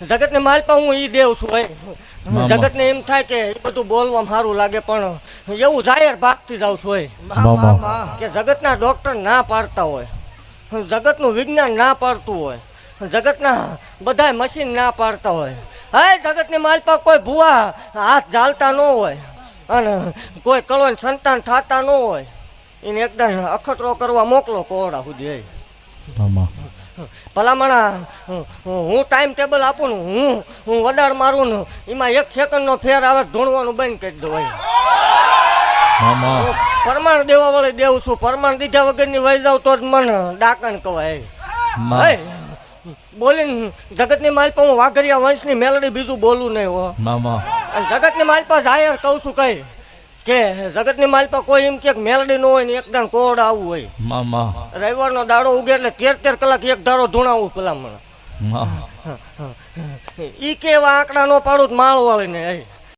જગતને માલપા હું ઈ દેવ છું ભાઈ. જગતને એમ થાય કે એ બધું બોલવામાં સારું લાગે પણ એવું જાહેર ભાગતી જાઉં છું હોય કે જગતના ડોક્ટર ના પાડતા હોય, જગતનું વિજ્ઞાન ના પાડતું હોય, જગતના બધા મશીન ના પાડતા હોય. હા, જગતની માલપા કોઈ ભૂવા હાથ ઝાલતા ન હોય અને કોઈ કળોન સંતાન થતા ન હોય, એને એકદમ અખતરો કરવા મોકલો કોરડા સુધી. ભલામણા હું ટાઈમ ટેબલ આપું ને હું વડાર મારું ને એમાં 1 સેકન્ડનો ફેર આવે ધૂણવાનું બંધ કરી દઉં. પરમાણ દેવા વાળી દેવું છું. પરમાણ દીધા વગરની વહી જાવ તો જ મને ડાકણ કહેવાય. બોલીને જગતની માલપા હું વાઘરિયા વંશની મેલડી બીજું બોલું નહીં હો. અને જગતની માલપા જાહેર કહું છું કઈ કે જગતની માલપા કોઈ એમ કે મેલડી નો હોય ને એકદમ કોડ આવું હોય. રવિવારનો દાડો ઉગે એટલે 13 કલાક એક ધારો ધૂણાવું ભલામણ. ઈ કેવા આંકડા નો પાડું માળ વાળીને